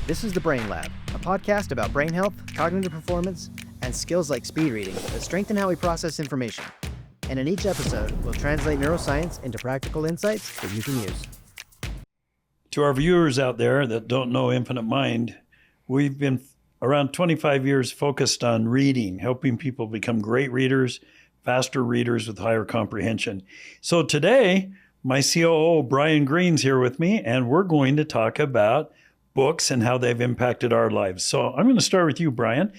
This is The Brain Lab, a podcast about brain health, cognitive performance, and skills like speed reading that strengthen how we process information. And in each episode, we'll translate neuroscience into practical insights that you can use. To our viewers out there that don't know Infinite Mind, we've been around 25 years focused on reading, helping people become great readers, faster readers with higher comprehension. So today, my COO, Bryan Green's here with me, and we're going to talk about books and how they've impacted our lives. So I'm going to start with you, Bryan.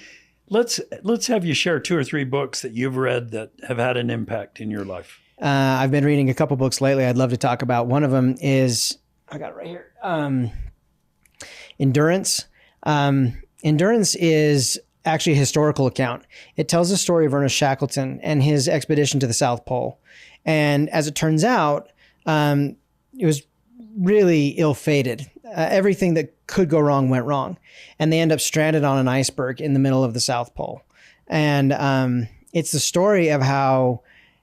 Let's have you share 2 or 3 books that you've read that have had an impact in your life. I've been reading a couple books lately I'd love to talk about. One of them is, I got it right here, Endurance. Endurance is actually a historical account. It tells the story of Ernest Shackleton and his expedition to the South Pole. And as it turns out, it was really ill-fated. Everything that could go wrong went wrong. And they end up stranded on an iceberg in the middle of the South Pole. And it's the story of how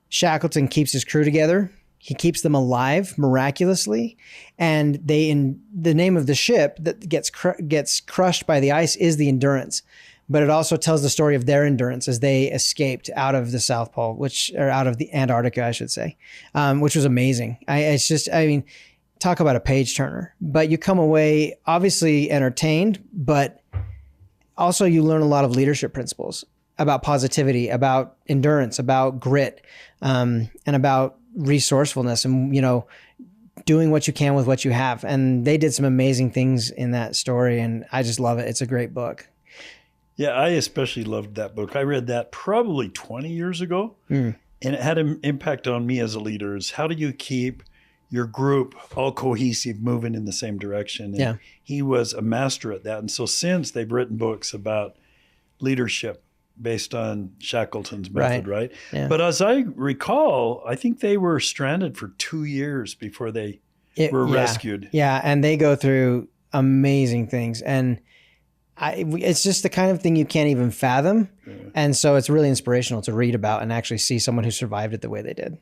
Shackleton keeps his crew together. He keeps them alive miraculously. And the name of the ship that gets crushed by the ice is the Endurance. But it also tells the story of their endurance as they escaped out of the South Pole, or out of the Antarctica, I should say, which was amazing. Talk about a page turner. But you come away obviously entertained, but also you learn a lot of leadership principles about positivity, about endurance, about grit, and about resourcefulness and, doing what you can with what you have. And they did some amazing things in that story, and I just love it. It's a great book. Yeah, I especially loved that book. I read that probably 20 years ago, and it had an impact on me as a leader. Is how do you keep your group all cohesive, moving in the same direction? And he was a master at that. And so since they've written books about leadership based on Shackleton's method, right? Yeah. But as I recall, I think they were stranded for 2 years before they were rescued. Yeah, and they go through amazing things. And it's just the kind of thing you can't even fathom. Yeah. And so it's really inspirational to read about and actually see someone who survived it the way they did.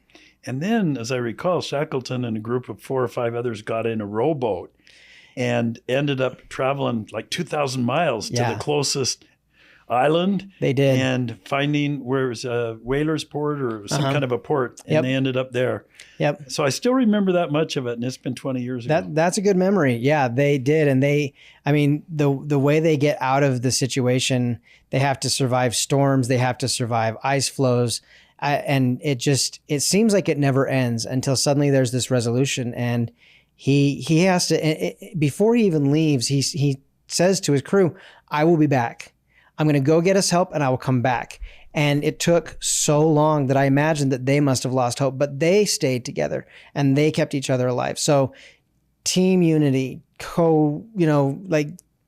And then, as I recall, Shackleton and a group of 4 or 5 others got in a rowboat and ended up traveling like 2,000 miles to the closest island. They did. And finding where it was a whaler's port or some kind of a port, and they ended up there. Yep. So I still remember that much of it, and it's been 20 years ago. That's a good memory. Yeah, they did. And the way they get out of the situation, they have to survive storms, they have to survive ice flows. And it seems like it never ends until suddenly there's this resolution. And he has to, before he even leaves, he says to his crew, I will be back. I'm going to go get us help and I will come back. And it took so long that I imagined that they must have lost hope, but they stayed together and they kept each other alive. So team unity,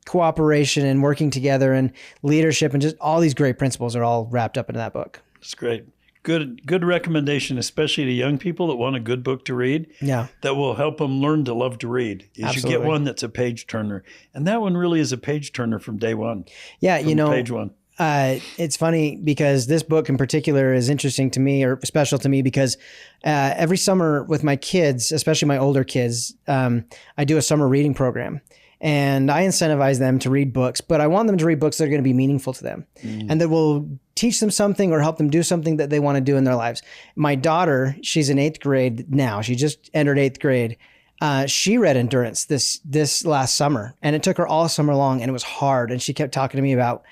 cooperation and working together and leadership and just all these great principles are all wrapped up into that book. That's great. Good recommendation, especially to young people that want a good book to read. Yeah, that will help them learn to love to read. You get one that's a page turner, and that one really is a page turner from day one. Yeah, page one. It's funny because this book in particular is interesting to me or special to me because every summer with my kids, especially my older kids, I do a summer reading program. And I incentivize them to read books, but I want them to read books that are going to be meaningful to them and that will teach them something or help them do something that they want to do in their lives. My daughter, she's in 8th grade now. She just entered 8th grade. She read Endurance this last summer, and it took her all summer long, and it was hard. And she kept talking to me about,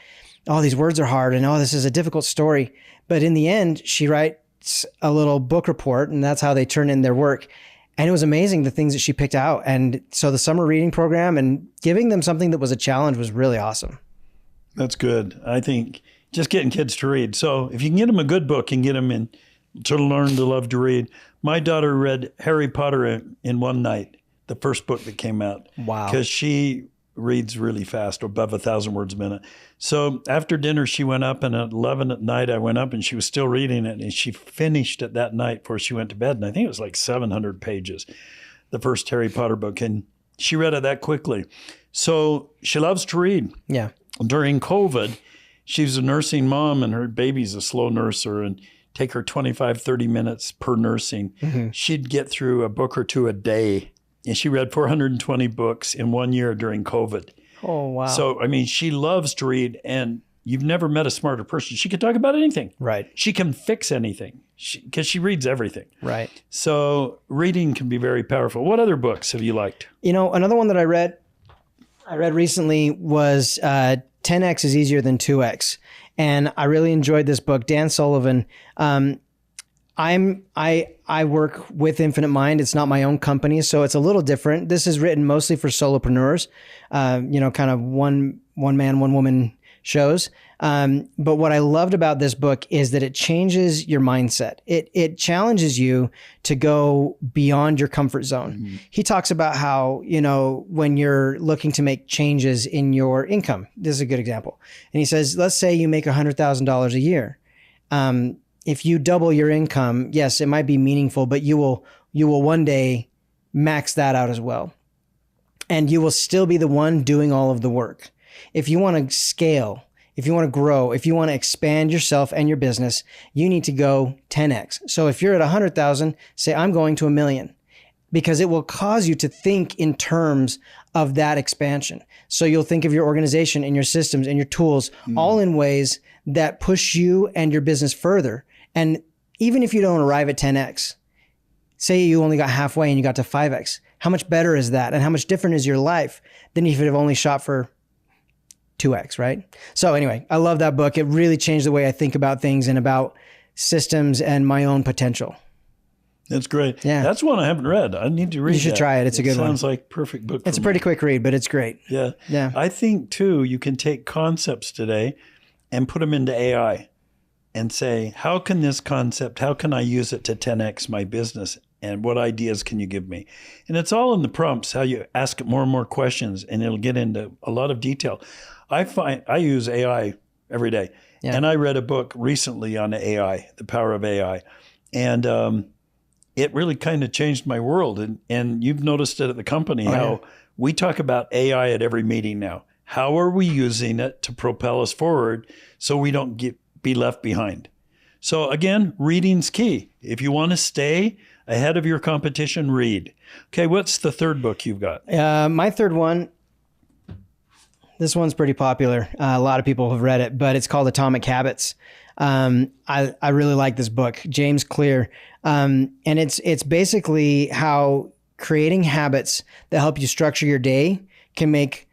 these words are hard, and this is a difficult story. But in the end, she writes a little book report, and that's how they turn in their work. And it was amazing, the things that she picked out. And so the summer reading program and giving them something that was a challenge was really awesome. That's good. I think just getting kids to read. So if you can get them a good book and get them in to learn to love to read. My daughter read Harry Potter in one night, the first book that came out. Wow. Because she reads really fast, above 1,000 words a minute. So after dinner, she went up, and at 11 at night, I went up, and she was still reading it, and she finished it that night before she went to bed. And I think it was like 700 pages, the first Harry Potter book. And she read it that quickly. So she loves to read. Yeah. During COVID, she's a nursing mom, and her baby's a slow nurser, and take her 25, 30 minutes per nursing. Mm-hmm. She'd get through a book or two a day. And she read 420 books in 1 year during COVID. Oh, wow. So, I mean, she loves to read, and you've never met a smarter person. She can talk about anything. Right. She can fix anything because she reads everything. Right. So reading can be very powerful. What other books have you liked? You know, another one that I read recently was 10X is easier than 2X. And I really enjoyed this book. Dan Sullivan. I work with Infinite Mind. It's not my own company, so it's a little different. This is written mostly for solopreneurs, kind of one man, one woman shows. But what I loved about this book is that it changes your mindset. It challenges you to go beyond your comfort zone. Mm-hmm. He talks about how, when you're looking to make changes in your income, this is a good example. And he says, let's say you make $100,000 a year. If you double your income, yes, it might be meaningful, but you will one day max that out as well. And you will still be the one doing all of the work. If you want to scale, if you want to grow, if you want to expand yourself and your business, you need to go 10x. So if you're at 100,000, say I'm going to 1 million, because it will cause you to think in terms of that expansion. So you'll think of your organization and your systems and your tools all in ways that push you and your business further. And even if you don't arrive at 10x, say you only got halfway and you got to 5x, how much better is that? And how much different is your life than if you'd have only shot for 2x, right? So anyway, I love that book. It really changed the way I think about things and about systems and my own potential. That's great. Yeah. That's one I haven't read. I need to read it. You should try it. It's a good one. Sounds like perfect book. It's a pretty quick read, but it's great. Yeah. Yeah. I think too, you can take concepts today and put them into AI and say, how can I use it to 10x my business? And what ideas can you give me? And it's all in the prompts, how you ask it more and more questions, and it'll get into a lot of detail. I find I use AI every day. Yeah. And I read a book recently on AI, the power of AI. And it really kind of changed my world. And you've noticed it at the company, how we talk about AI at every meeting now. How are we using it to propel us forward so we don't be left behind? So again, reading's key. If you want to stay ahead of your competition, read. Okay, what's the third book you've got? My third one, this one's pretty popular. A lot of people have read it, but it's called Atomic Habits. I really like this book, James Clear. And it's basically how creating habits that help you structure your day can make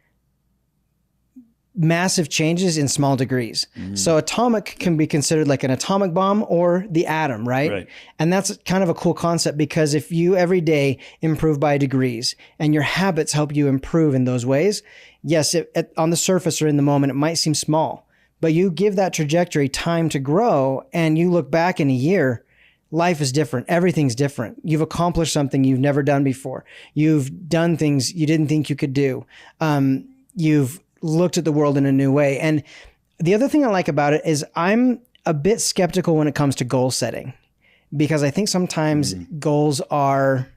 massive changes in small degrees. So atomic can be considered like an atomic bomb or the atom, right? And that's kind of a cool concept, because if you every day improve by degrees and your habits help you improve in those ways, yes, on the surface or in the moment, it might seem small, but you give that trajectory time to grow and you look back in a year, life is different. Everything's different. You've accomplished something you've never done before. You've done things you didn't think you could do. You've looked at the world in a new way. And the other thing I like about it is I'm a bit skeptical when it comes to goal setting, because I think sometimes goals are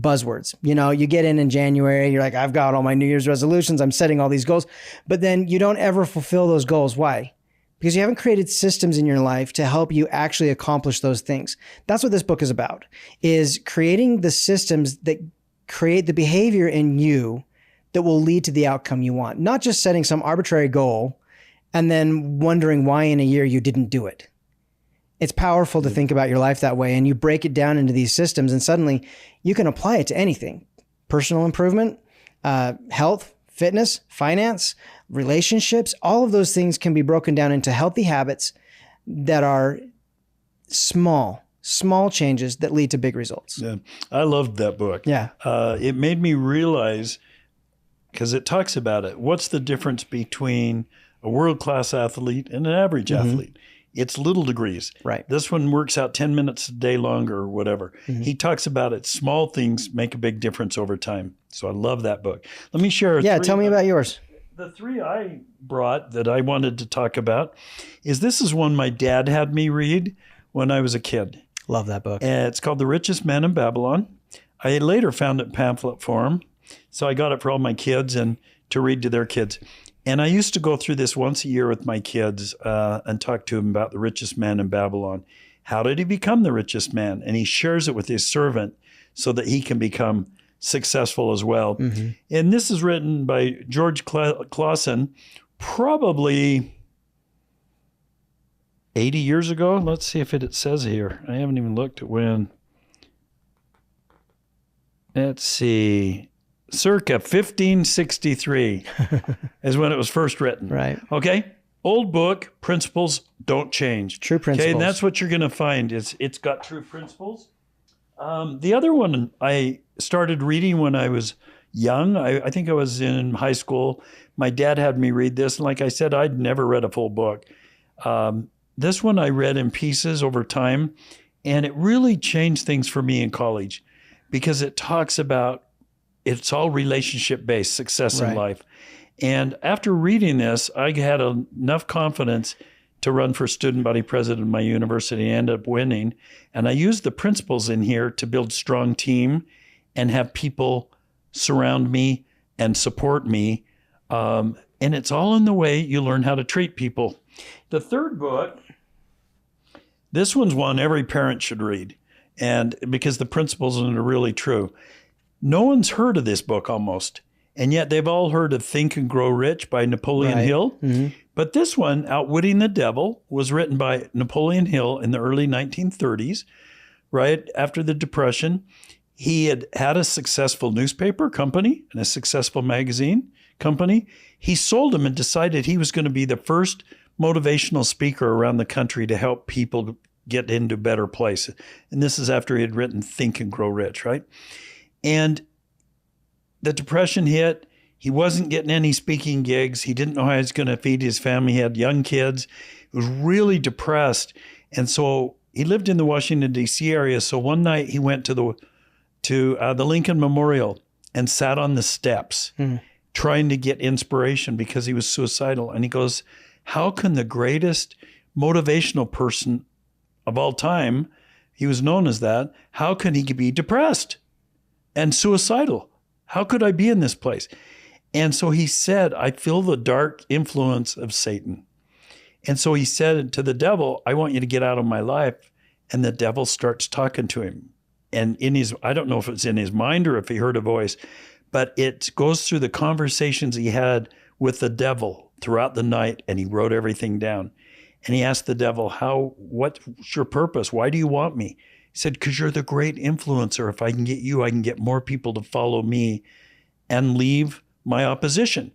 buzzwords. You get in January, you're like, I've got all my New Year's resolutions, I'm setting all these goals, but then you don't ever fulfill those goals. Why? Because you haven't created systems in your life to help you actually accomplish those things. That's what this book is about, is creating the systems that create the behavior in you that will lead to the outcome you want. Not just setting some arbitrary goal and then wondering why in a year you didn't do it. It's powerful to think about your life that way, and you break it down into these systems and suddenly you can apply it to anything. Personal improvement, health, fitness, finance, relationships, all of those things can be broken down into healthy habits that are small changes that lead to big results. Yeah, I loved that book. Yeah. It made me realize, because it talks about it, what's the difference between a world-class athlete and an average athlete? It's little degrees. Right. This one works out 10 minutes a day longer or whatever. He talks about it. Small things make a big difference over time. So I love that book. Let me share. Yeah, tell me about yours. The three I brought that I wanted to talk about this is one my dad had me read when I was a kid. Love that book. It's called The Richest Man in Babylon. I later found it in pamphlet form. So I got it for all my kids and to read to their kids. And I used to go through this once a year with my kids and talk to them about the richest man in Babylon. How did he become the richest man? And he shares it with his servant so that he can become successful as well. And this is written by George Clausen, probably 80 years ago. Let's see if it says here. I haven't even looked at when. Let's see. Circa 1563 is when it was first written. Right. Okay. Old book, principles don't change. True principles. Okay, and that's what you're going to find. It's got true principles. The other one I started reading when I was young. I think I was in high school. My dad had me read this. And like I said, I'd never read a full book. This one I read in pieces over time. And it really changed things for me in college because it talks about, it's all relationship-based success in life. And after reading this, I had enough confidence to run for student body president of my university and end up winning. And I used the principles in here to build strong team and have people surround me and support me. And it's all in the way you learn how to treat people. The third book, this one's one every parent should read, and because the principles in it are really true. No one's heard of this book almost. And yet they've all heard of Think and Grow Rich by Napoleon Hill. But this one, Outwitting the Devil, was written by Napoleon Hill in the early 1930s, right after the Depression. He had had a successful newspaper company and a successful magazine company. He sold them and decided he was going to be the first motivational speaker around the country to help people get into better places. And this is after he had written Think and Grow Rich, right? And the Depression hit. He wasn't getting any speaking gigs. He didn't know how he was going to feed his family. He had young kids. He was really depressed. And so he lived in the Washington, D.C. area. So one night he went to the Lincoln Memorial and sat on the steps trying to get inspiration because he was suicidal. And he goes, how can the greatest motivational person of all time, he was known as that, how can he be depressed and suicidal? How could I be in this place? And so he said, I feel the dark influence of Satan. And so he said to the devil, I want you to get out of my life. And the devil starts talking to him. And I don't know if it's in his mind or if he heard a voice, but it goes through the conversations he had with the devil throughout the night. And he wrote everything down. And he asked the devil, what's your purpose? Why do you want me? He said, because you're the great influencer. If I can get you, I can get more people to follow me and leave my opposition.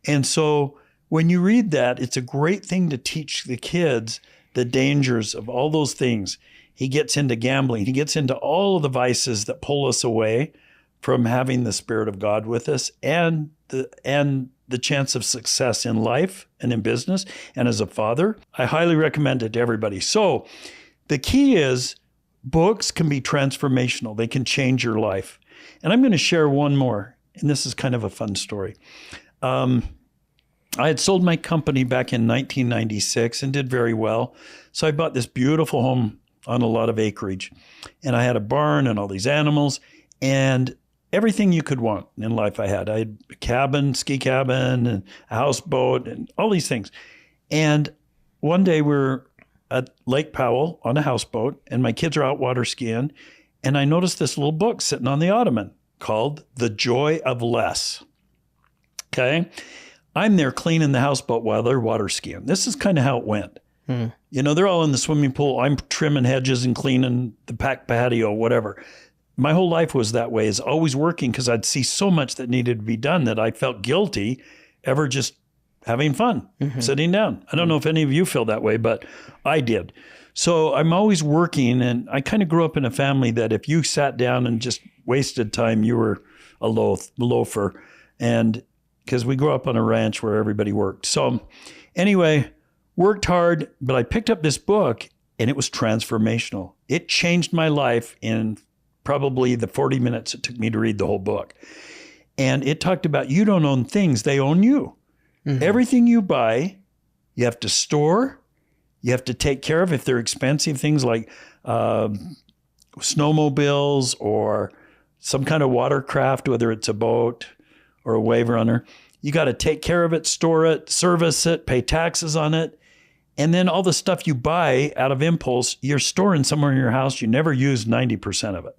And so when you read that, it's a great thing to teach the kids the dangers of all those things. He gets into gambling. He gets into all of the vices that pull us away from having the Spirit of God with us and the chance of success in life and in business and as a father. I highly recommend it to everybody. So the key is, books can be transformational. They can change your life. And I'm going to share one more, and this is kind of a fun story. I had sold my company back in 1996 and did very well. So I bought this beautiful home on a lot of acreage. And I had a barn and all these animals and everything you could want in life I had. I had a cabin, ski cabin, and a houseboat, and all these things. And one day we're at Lake Powell on a houseboat, and my kids are out water skiing, and I noticed this little book sitting on the ottoman called The Joy of Less. Okay? I'm there cleaning the houseboat while they're water skiing. This is kind of how it went. You know, they're all in the swimming pool. I'm trimming hedges and cleaning the back patio, whatever. My whole life was that way, is always working because I'd see so much that needed to be done that I felt guilty ever just having fun, sitting down. I don't know if any of you feel that way, but I did. So I'm always working, and I kind of grew up in a family that if you sat down and just wasted time, you were a loafer. And because we grew up on a ranch where everybody worked. So anyway, worked hard, but I picked up this book and it was transformational. It changed my life in probably the 40 minutes it took me to read the whole book. And it talked about you don't own things, they own you. Everything you buy, you have to store, you have to take care of if they're expensive, things like snowmobiles or some kind of watercraft, whether it's a boat or a wave runner. You got to take care of it, store it, service it, pay taxes on it. And then all the stuff you buy out of impulse, you're storing somewhere in your house. You never use 90% of it.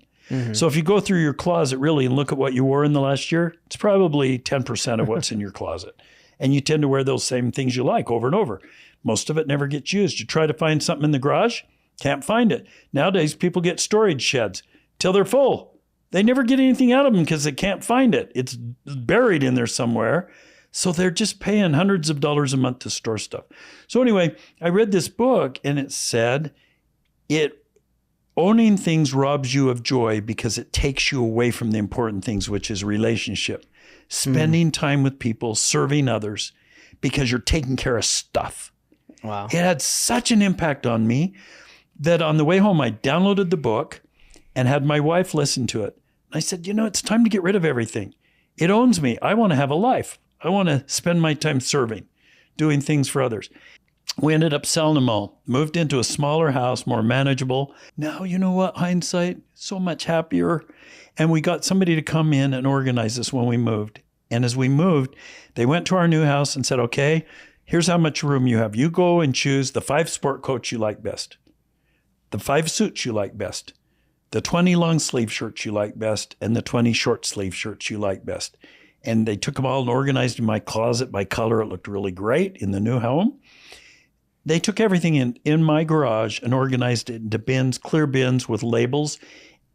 So if you go through your closet really and look at what you wore in the last year, it's probably 10% of what's in your closet. And you tend to wear those same things you like over and over. Most of it never gets used. You try to find something in the garage, can't find it. Nowadays, people get storage sheds till they're full. They never get anything out of them because they can't find it. It's buried in there somewhere. So they're just paying hundreds of dollars a month to store stuff. So anyway, I read this book and it said owning things robs you of joy because it takes you away from the important things, which is relationship, spending time with people, serving others, because you're taking care of stuff. Wow. It had such an impact on me that on the way home, I downloaded the book and had my wife listen to it. I said, it's time to get rid of everything. It owns me. I want to have a life. I want to spend my time serving, doing things for others. We ended up selling them all, moved into a smaller house, more manageable. Now, you know what, hindsight, so much happier. And we got somebody to come in and organize us when we moved. And as we moved, they went to our new house and said, okay, here's how much room you have. You go and choose the 5 sport coats you like best, the 5 suits you like best, the 20 long sleeve shirts you like best, and the 20 short sleeve shirts you like best. And they took them all and organized in my closet by color. It looked really great in the new home. They took everything in my garage and organized it into bins, clear bins with labels.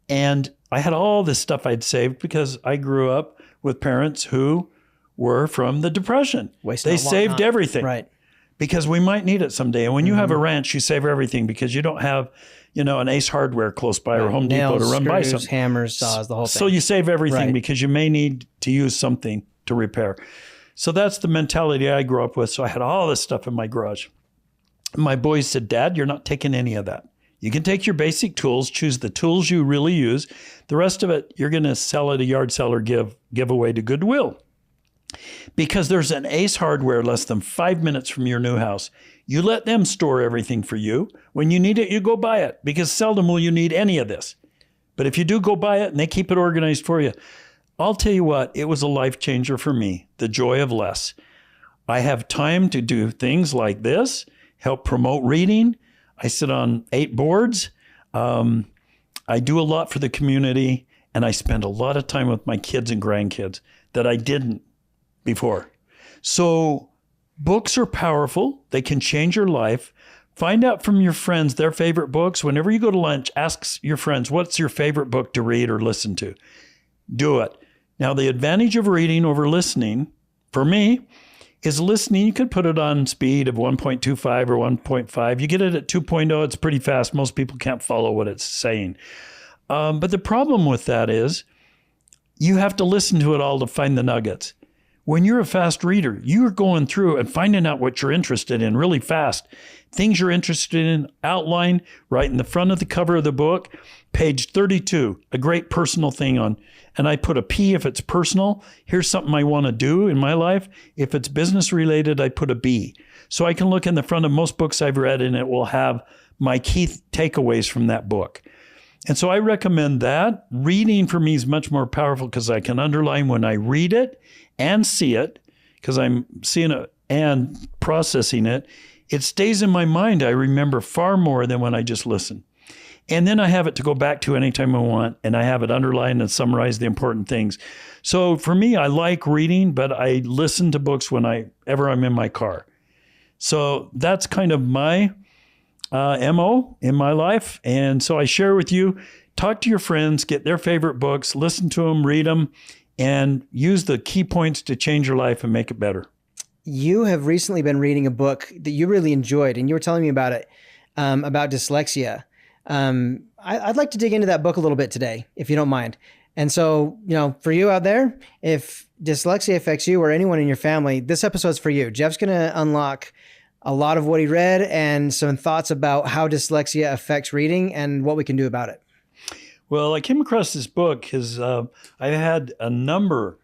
And I had all this stuff I'd saved because I grew up with parents who were from the Depression. They saved everything. Right. Because we might need it someday. And when you have a ranch, you save everything because you don't have, an Ace Hardware close by or Home Depot to run by something. Hammers, saws, the whole thing. So you save everything because you may need to use something to repair. So that's the mentality I grew up with. So I had all this stuff in my garage. My boys said, Dad, you're not taking any of that. You can take your basic tools, choose the tools you really use. The rest of it, you're going to sell at a yard sale or give away to Goodwill. Because there's an Ace Hardware less than 5 minutes from your new house. You let them store everything for you. When you need it, you go buy it, because seldom will you need any of this. But if you do go buy it and they keep it organized for you, I'll tell you what, it was a life changer for me, the joy of less. I have time to do things like this, help promote reading. I sit on 8 boards. I do a lot for the community, and I spend a lot of time with my kids and grandkids that I didn't before. So books are powerful. They can change your life. Find out from your friends their favorite books. Whenever you go to lunch, ask your friends, what's your favorite book to read or listen to? Do it. Now, the advantage of reading over listening, for me, is listening. You could put it on speed of 1.25 or 1.5. You get it at 2.0, it's pretty fast. Most people can't follow what it's saying. But the problem with that is you have to listen to it all to find the nuggets. When you're a fast reader, you're going through and finding out what you're interested in really fast. Things you're interested in, outline right in the front of the cover of the book. Page 32, a great personal thing on, and I put a P if it's personal. Here's something I want to do in my life. If it's business related, I put a B. So I can look in the front of most books I've read and it will have my key takeaways from that book. And so I recommend that. Reading for me is much more powerful because I can underline when I read it and see it, because I'm seeing it and processing it. It stays in my mind. I remember far more than when I just listen. And then I have it to go back to anytime I want, and I have it underlined and summarize the important things. So for me, I like reading, but I listen to books whenever I'm in my car. So that's kind of my MO in my life. And so I share with you, talk to your friends, get their favorite books, listen to them, read them, and use the key points to change your life and make it better. You have recently been reading a book that you really enjoyed, and you were telling me about it, about dyslexia. I'd like to dig into that book a little bit today, if you don't mind. And so, for you out there, if dyslexia affects you or anyone in your family, this episode's for you. Jeff's going to unlock a lot of what he read and some thoughts about how dyslexia affects reading and what we can do about it. Well, I came across this book because I had a number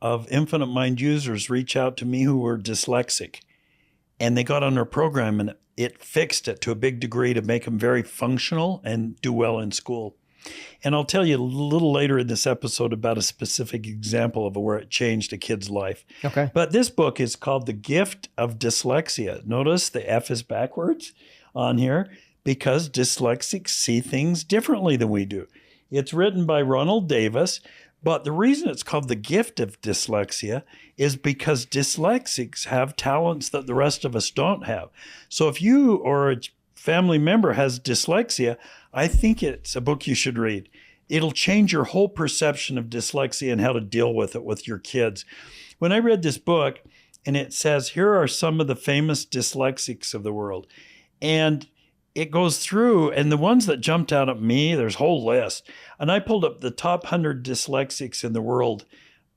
of Infinite Mind users reach out to me who were dyslexic, and they got on our program and it fixed it to a big degree to make them very functional and do well in school. And I'll tell you a little later in this episode about a specific example of where it changed a kid's life. Okay. But this book is called The Gift of Dyslexia. Notice the F is backwards on here because dyslexics see things differently than we do. It's written by Ronald Davis. But the reason it's called The Gift of Dyslexia is because dyslexics have talents that the rest of us don't have. So if you or a family member has dyslexia, I think it's a book you should read. It'll change your whole perception of dyslexia and how to deal with it with your kids. When I read this book, and it says, here are some of the famous dyslexics of the world. And it goes through, and the ones that jumped out at me, there's a whole list. And I pulled up the top 100 dyslexics in the world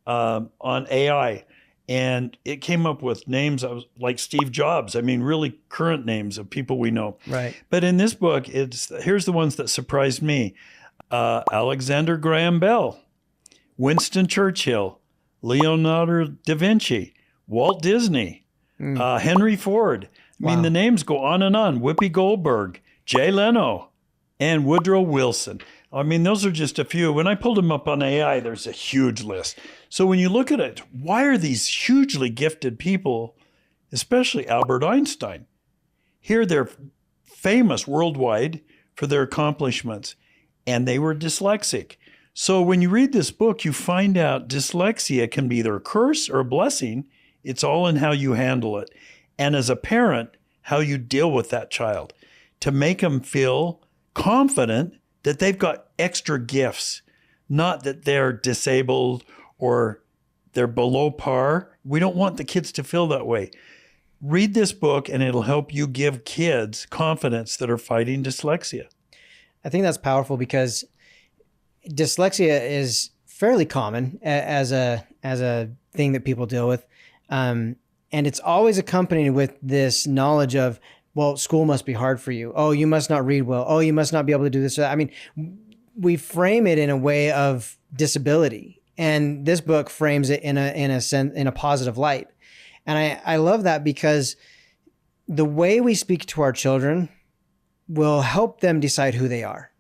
on AI. And it came up with names like Steve Jobs. I mean, really current names of people we know. Right. But in this book, here's the ones that surprised me. Alexander Graham Bell, Winston Churchill, Leonardo da Vinci, Walt Disney, Henry Ford. I mean, the names go on and on. Whoopi Goldberg, Jay Leno, and Woodrow Wilson. I mean, those are just a few. When I pulled them up on AI, there's a huge list. So when you look at it, why are these hugely gifted people, especially Albert Einstein? Here they're famous worldwide for their accomplishments, and they were dyslexic. So when you read this book, you find out dyslexia can be either a curse or a blessing. It's all in how you handle it. And as a parent, how you deal with that child to make them feel confident that they've got extra gifts, not that they're disabled or they're below par. We don't want the kids to feel that way. Read this book and it'll help you give kids confidence that are fighting dyslexia. I think that's powerful because dyslexia is fairly common as a thing that people deal with. And it's always accompanied with this knowledge of, well, school must be hard for you. Oh, you must not read well. Oh, you must not be able to do this. I mean, we frame it in a way of disability. And this book frames it in a positive light. And I love that because the way we speak to our children will help them decide who they are.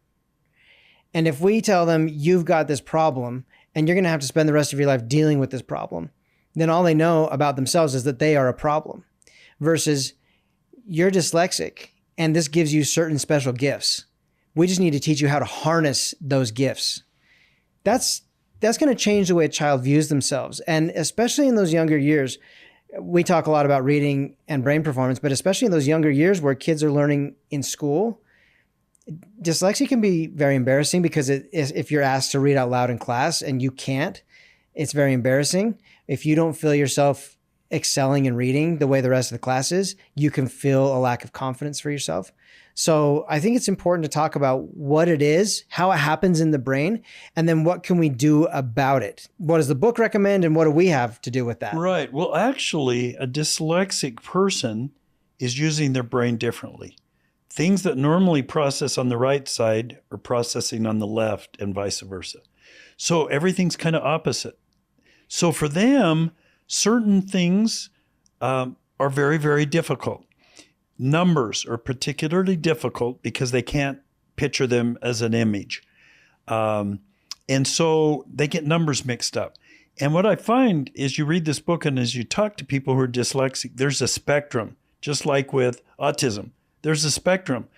And if we tell them, you've got this problem and you're going to have to spend the rest of your life dealing with this problem, then all they know about themselves is that they are a problem, versus you're dyslexic and this gives you certain special gifts. We just need to teach you how to harness those gifts. That's going to change the way a child views themselves. And especially in those younger years, we talk a lot about reading and brain performance, but especially in those younger years where kids are learning in school, dyslexia can be very embarrassing because if you're asked to read out loud in class and you can't, it's very embarrassing. If you don't feel yourself excelling in reading the way the rest of the class is, you can feel a lack of confidence for yourself. So I think it's important to talk about what it is, how it happens in the brain, and then what can we do about it? What does the book recommend, and what do we have to do with that? Right. Well, actually, a dyslexic person is using their brain differently. Things that normally process on the right side are processing on the left and vice versa. So everything's kind of opposite. So for them, certain things are very, very difficult. Numbers are particularly difficult because they can't picture them as an image. And so they get numbers mixed up. And what I find is you read this book and as you talk to people who are dyslexic, there's a spectrum, just like with autism. There's a spectrum.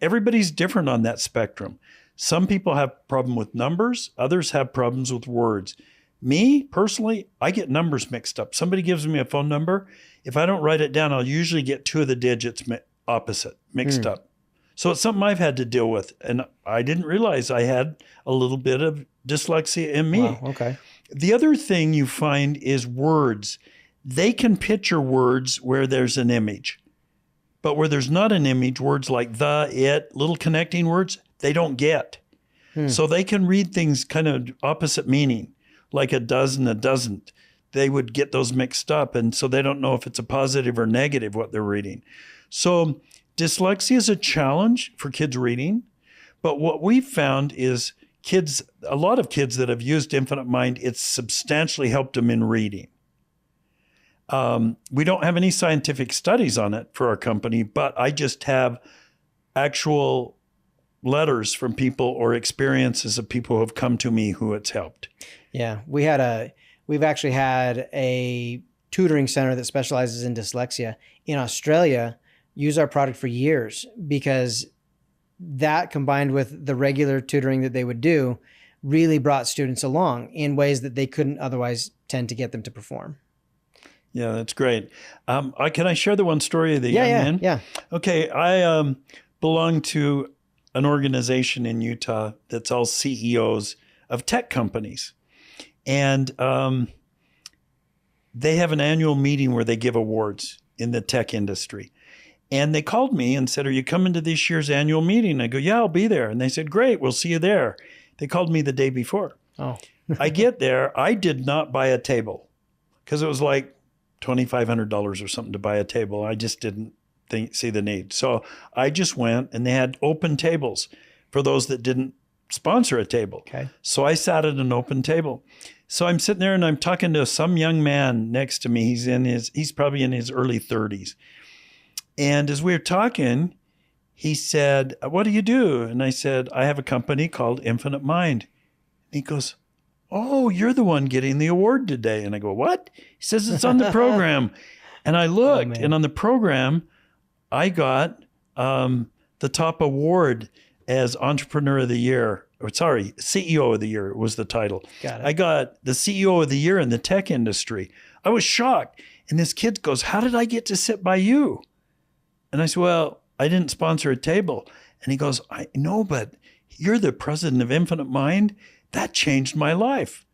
Everybody's different on that spectrum. Some people have problem with numbers. Others have problems with words. Me, personally, I get numbers mixed up. Somebody gives me a phone number. If I don't write it down, I'll usually get two of the digits mixed up. So it's something I've had to deal with. And I didn't realize I had a little bit of dyslexia in me. Wow, okay. The other thing you find is words. They can picture words where there's an image. But where there's not an image, words like the, it, little connecting words, they don't get. So they can read things kind of opposite meaning, like a does and a doesn't. They would get those mixed up. And so they don't know if it's a positive or negative what they're reading. So dyslexia is a challenge for kids reading. But what we've found is a lot of kids that have used Infinite Mind, it's substantially helped them in reading. We don't have any scientific studies on it for our company, but I just have actual letters from people or experiences of people who have come to me who it's helped. Yeah, we've actually had a tutoring center that specializes in dyslexia in Australia use our product for years because that combined with the regular tutoring that they would do really brought students along in ways that they couldn't otherwise tend to get them to perform. Yeah, that's great. Can I share the one story of the young man? Yeah. Okay, I belong to an organization in Utah that's all CEOs of tech companies. And they have an annual meeting where they give awards in the tech industry. And they called me and said, are you coming to this year's annual meeting? I go, yeah, I'll be there. And they said, great, we'll see you there. They called me the day before. Oh. I get there. I did not buy a table because it was like $2,500 or something to buy a table. I just didn't see the need. So I just went, and they had open tables for those that didn't sponsor a table. Okay. So I sat at an open table. So I'm sitting there and I'm talking to some young man next to me. He's probably in his early 30s. And as we were talking, he said, what do you do? And I said, I have a company called Infinite Mind. And he goes, oh, you're the one getting the award today. And I go, what? He says, it's on the program. And I looked, and on the program, I got the top award as Entrepreneur of the Year. CEO of the Year was the title. Got it. I got the CEO of the Year in the tech industry. I was shocked. And this kid goes, how did I get to sit by you? And I said, well, I didn't sponsor a table. And he goes, I know, but you're the president of Infinite Mind. That changed my life.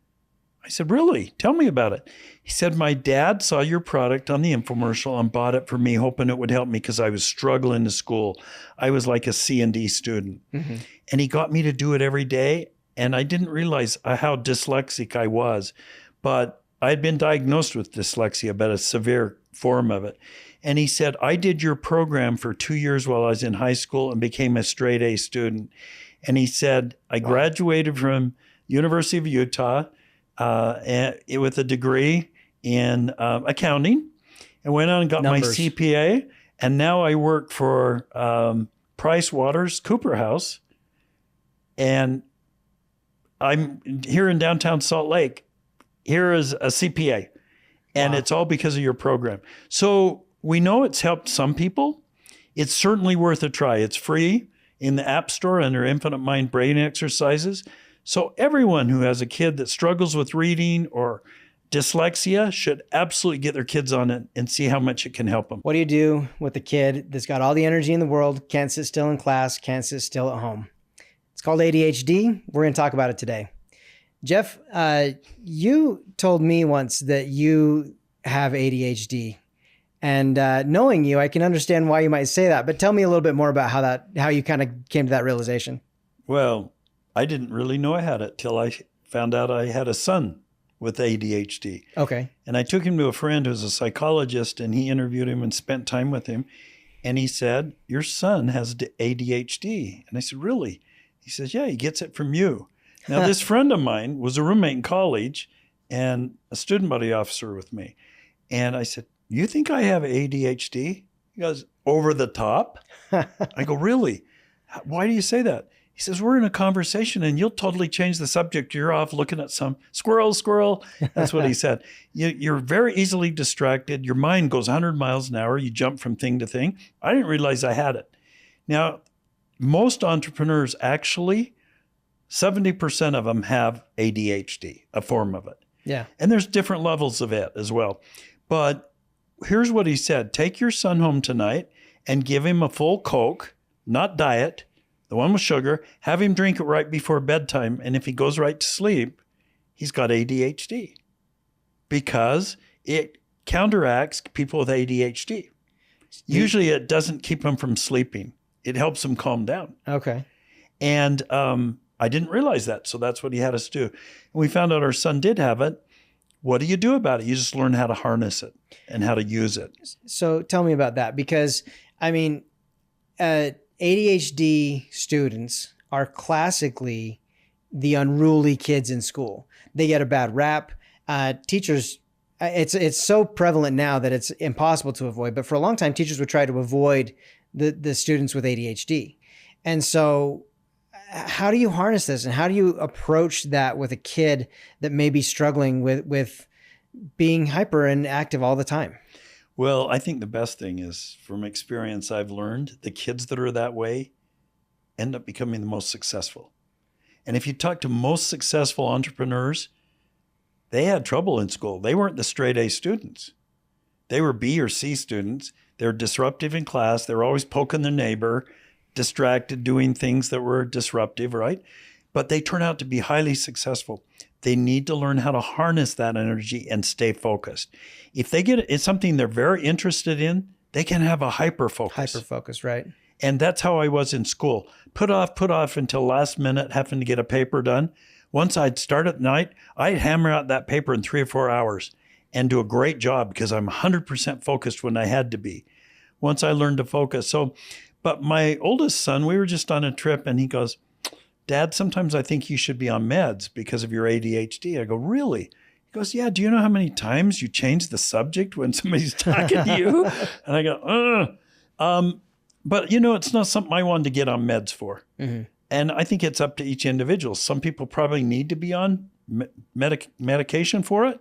I said, really? Tell me about it. He said, my dad saw your product on the infomercial and bought it for me, hoping it would help me because I was struggling to school. I was like a C&D student. Mm-hmm. And he got me to do it every day. And I didn't realize how dyslexic I was. But I had been diagnosed with dyslexia, but a severe form of it. And he said, I did your program for 2 years while I was in high school and became a straight A student. And he said, I graduated from University of Utah with a degree in accounting, and went on and got my CPA. And now I work for Price Waterhouse Coopers, and I'm here in downtown Salt Lake. Here is a CPA, and it's all because of your program. So we know it's helped some people. It's certainly worth a try. It's free in the App Store under Infinite Mind Brain Exercises. So everyone who has a kid that struggles with reading or dyslexia should absolutely get their kids on it and see how much it can help them. What do you do with a kid that's got all the energy in the world, can't sit still in class, can't sit still at home? It's called ADHD. We're going to talk about it today. Jeff, you told me once that you have ADHD. And knowing you, I can understand why you might say that. But tell me a little bit more about how you kind of came to that realization. Well, I didn't really know I had it till I found out I had a son with ADHD. Okay. And I took him to a friend who's a psychologist, and he interviewed him and spent time with him. And he said, your son has ADHD. And I said, really? He says, yeah, he gets it from you. Now, this friend of mine was a roommate in college and a student body officer with me. And I said, you think I have ADHD? He goes, over the top? I go, really? Why do you say that? He says, we're in a conversation and you'll totally change the subject. You're off looking at some squirrel. That's what he said. You're very easily distracted. Your mind goes 100 miles an hour. You jump from thing to thing. I didn't realize I had it. Now, most entrepreneurs actually, 70% of them have ADHD, a form of it. Yeah. And there's different levels of it as well. But here's what he said. Take your son home tonight and give him a full Coke, not diet, the one with sugar. Have him drink it right before bedtime. And if he goes right to sleep, he's got ADHD because it counteracts people with ADHD. Usually it doesn't keep them from sleeping. It helps them calm down. Okay. And I didn't realize that. So that's what he had us do. And we found out our son did have it. What do you do about it? You just learn how to harness it and how to use it. So tell me about that, because I mean, ADHD students are classically the unruly kids in school. They get a bad rap. Teachers, it's so prevalent now that it's impossible to avoid. But for a long time, teachers would try to avoid the students with ADHD. And so how do you harness this, and how do you approach that with a kid that may be struggling with being hyper and active all the time? Well, I think the best thing is, from experience I've learned, the kids that are that way, end up becoming the most successful. And if you talk to most successful entrepreneurs, they had trouble in school. They weren't the straight A students. They were B or C students. They're disruptive in class. They're always poking their neighbor, distracted, doing things that were disruptive, right? But they turn out to be highly successful. They need to learn how to harness that energy and stay focused. If they get it's something they're very interested in, they can have a hyper focus. Hyper focus, right? And that's how I was in school. Put off until last minute, having to get a paper done. Once I'd start at night, I'd hammer out that paper in 3 or 4 hours and do a great job because I'm 100% focused when I had to be. Once I learned to focus. But my oldest son, we were just on a trip and he goes, Dad, sometimes I think you should be on meds because of your ADHD. I go, really? He goes, yeah, do you know how many times you change the subject when somebody's talking to you? And I go, but it's not something I wanted to get on meds for. Mm-hmm. And I think it's up to each individual. Some people probably need to be on medication for it.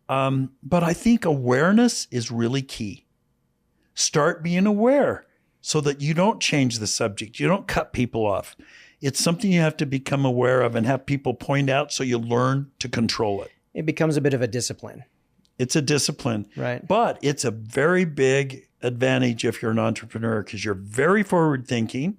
But I think awareness is really key. Start being aware so that you don't change the subject. You don't cut people off. It's something you have to become aware of and have people point out so you learn to control it. It becomes a bit of a discipline. It's a discipline. Right. But it's a very big advantage if you're an entrepreneur because you're very forward thinking.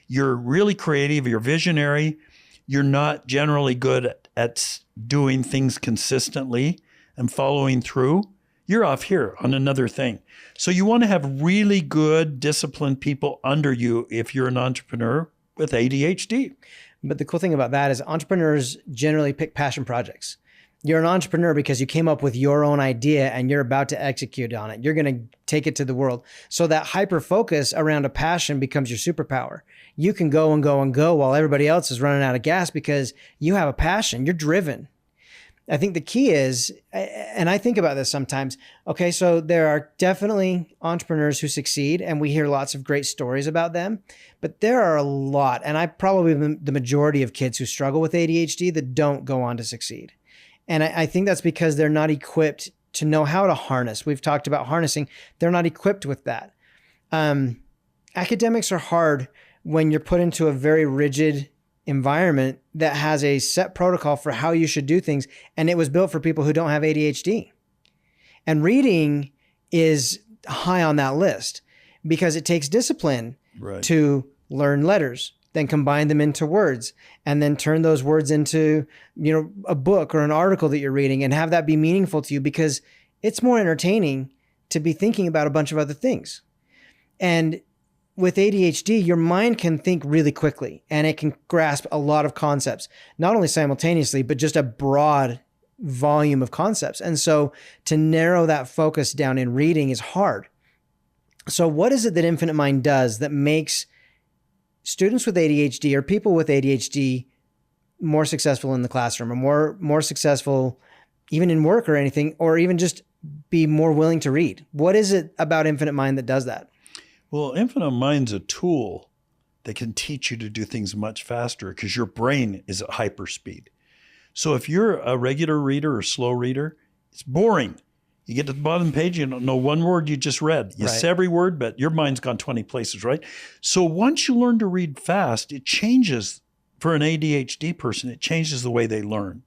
You're really creative. You're visionary. You're not generally good at doing things consistently and following through. You're off here on another thing. So you want to have really good, disciplined people under you if you're an entrepreneur with ADHD. But the cool thing about that is entrepreneurs generally pick passion projects. You're an entrepreneur because you came up with your own idea and you're about to execute on it. You're going to take it to the world. So that hyper focus around a passion becomes your superpower. You can go and go and go while everybody else is running out of gas because you have a passion. You're driven. I think the key is, and I think about this sometimes, okay, so there are definitely entrepreneurs who succeed and we hear lots of great stories about them, but there are a lot, and I probably the majority of kids who struggle with ADHD that don't go on to succeed. And I think that's because they're not equipped to know how to harness. We've talked about harnessing. They're not equipped with that. Academics are hard when you're put into a very rigid environment that has a set protocol for how you should do things. And it was built for people who don't have ADHD. And reading is high on that list because it takes discipline to learn letters, then combine them into words, and then turn those words into, a book or an article that you're reading and have that be meaningful to you because it's more entertaining to be thinking about a bunch of other things. And with ADHD, your mind can think really quickly and it can grasp a lot of concepts, not only simultaneously, but just a broad volume of concepts. And so to narrow that focus down in reading is hard. So what is it that Infinite Mind does that makes students with ADHD or people with ADHD more successful in the classroom or more successful even in work or anything, or even just be more willing to read? What is it about Infinite Mind that does that? Well, Infinite Mind's a tool that can teach you to do things much faster because your brain is at hyperspeed. So if you're a regular reader or slow reader, it's boring. You get to the bottom page, you don't know one word you just read. You say every word, but your mind's gone 20 places, right? So once you learn to read fast, it changes, for an ADHD person, it changes the way they learn.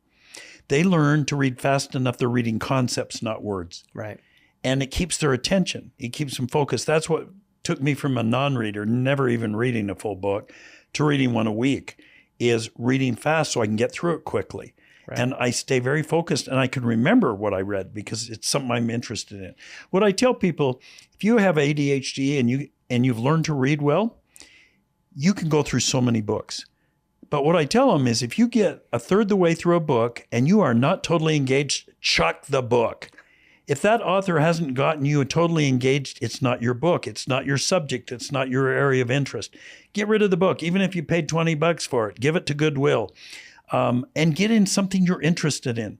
They learn to read fast enough they're reading concepts, not words. Right. And it keeps their attention. It keeps them focused. That's what took me from a non-reader, never even reading a full book, to reading one a week, is reading fast so I can get through it quickly. Right. And I stay very focused and I can remember what I read because it's something I'm interested in. What I tell people, if you have ADHD and you've learned to read well, you can go through so many books. But what I tell them is if you get a third the way through a book and you are not totally engaged, chuck the book. If that author hasn't gotten you totally engaged, it's not your book. It's not your subject. It's not your area of interest. Get rid of the book. Even if you paid $20 for it, give it to Goodwill. And get in something you're interested in.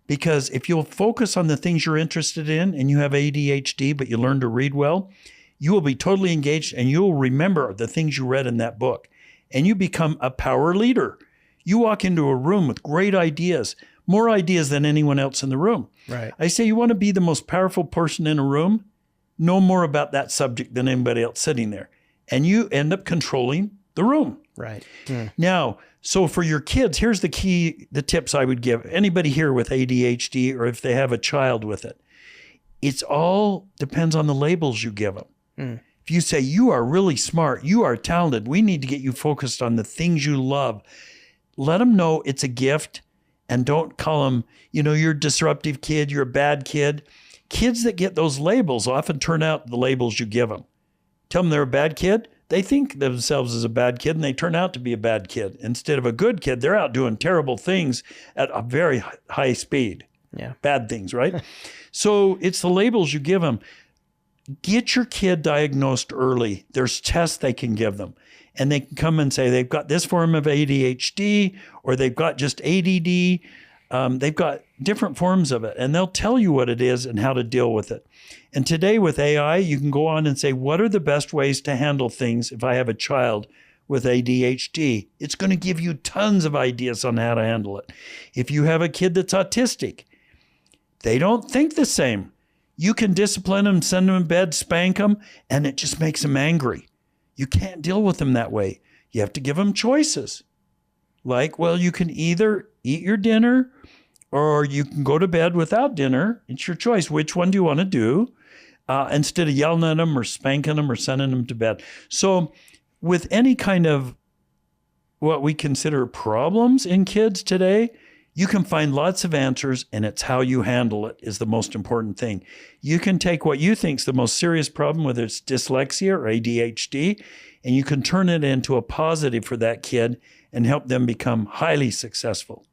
Because if you'll focus on the things you're interested in and you have ADHD, but you learn to read well, you will be totally engaged and you'll remember the things you read in that book. And you become a power leader. You walk into a room with great ideas, more ideas than anyone else in the room. Right. I say you want to be the most powerful person in a room, know more about that subject than anybody else sitting there. And you end up controlling the room. Right. Now, so for your kids, here's the tips I would give anybody here with ADHD, or if they have a child with it. It's all depends on the labels you give them. If you say, you are really smart, you are talented, we need to get you focused on the things you love, let them know it's a gift, and don't call them, you're a disruptive kid, you're a bad kid. Kids that get those labels often turn out the labels you give them. Tell them they're a bad kid, they think themselves as a bad kid, and they turn out to be a bad kid. Instead of a good kid, they're out doing terrible things at a very high speed. Yeah. Bad things, right? So it's the labels you give them. Get your kid diagnosed early. There's tests they can give them. And they can come and say they've got this form of ADHD, or they've got just ADD. They've got different forms of it, and they'll tell you what it is and how to deal with it. And today with AI, you can go on and say, what are the best ways to handle things if I have a child with ADHD? It's going to give you tons of ideas on how to handle it. If you have a kid that's autistic, they don't think the same. You can discipline them, send them in bed, spank them, and it just makes them angry. You can't deal with them that way. You have to give them choices. Like, well, you can either eat your dinner or you can go to bed without dinner. It's your choice. Which one do you want to do? Instead of yelling at them or spanking them or sending them to bed. So with any kind of what we consider problems in kids today, you can find lots of answers, and it's how you handle it is the most important thing. You can take what you think is the most serious problem, whether it's dyslexia or ADHD, and you can turn it into a positive for that kid and help them become highly successful.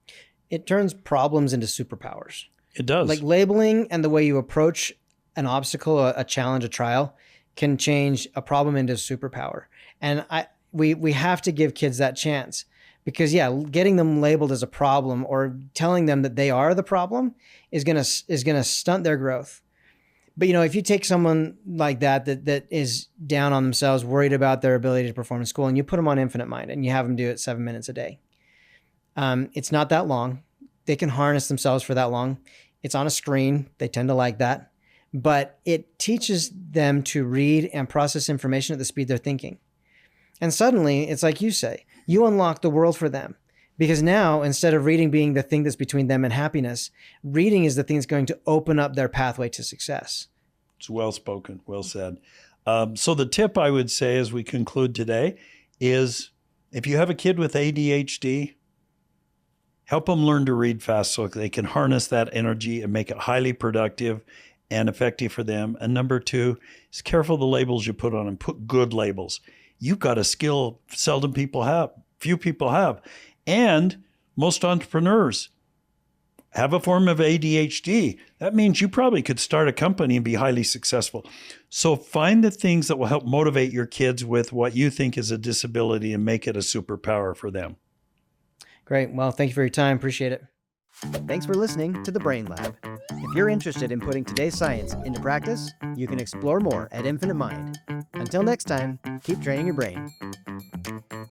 It turns problems into superpowers. It does. Like labeling and the way you approach an obstacle, a challenge, a trial can change a problem into a superpower. And we have to give kids that chance. Because getting them labeled as a problem or telling them that they are the problem is gonna stunt their growth. But if you take someone like that is down on themselves, worried about their ability to perform in school, and you put them on Infinite Mind and you have them do it 7 minutes a day, it's not that long. They can harness themselves for that long. It's on a screen. They tend to like that, but it teaches them to read and process information at the speed they're thinking. And suddenly, it's like you say, you unlock the world for them. Because now, instead of reading being the thing that's between them and happiness, reading is the thing that's going to open up their pathway to success. It's well spoken, well said. So the tip I would say as we conclude today is if you have a kid with ADHD, help them learn to read fast so they can harness that energy and make it highly productive and effective for them. And number 2 is careful the labels you put on them. Put good labels. You've got a skill few people have. And most entrepreneurs have a form of ADHD. That means you probably could start a company and be highly successful. So find the things that will help motivate your kids with what you think is a disability and make it a superpower for them. Great. Well, thank you for your time. Appreciate it. Thanks for listening to the Brain Lab. If you're interested in putting today's science into practice, you can explore more at Infinite Mind. Until next time, keep training your brain.